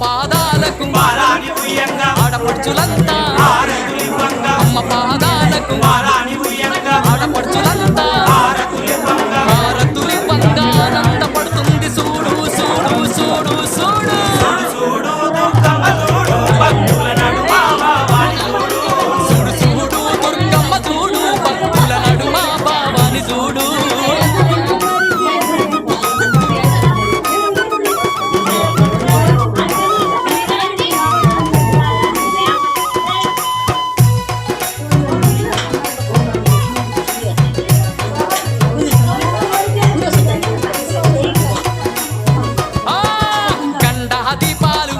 పాదాలకు ఆడపడుచులంతా అమ్మ పాదాలకు ఆడపడుచులంతా హారతులివ్వంగా ఆనందపడుతుంది చూడు చూడు చూడు చూడు చూడు చూడు దుర్గమ్మ చూడు భక్తుల నడుమ బాబాని చూడు దీపాలు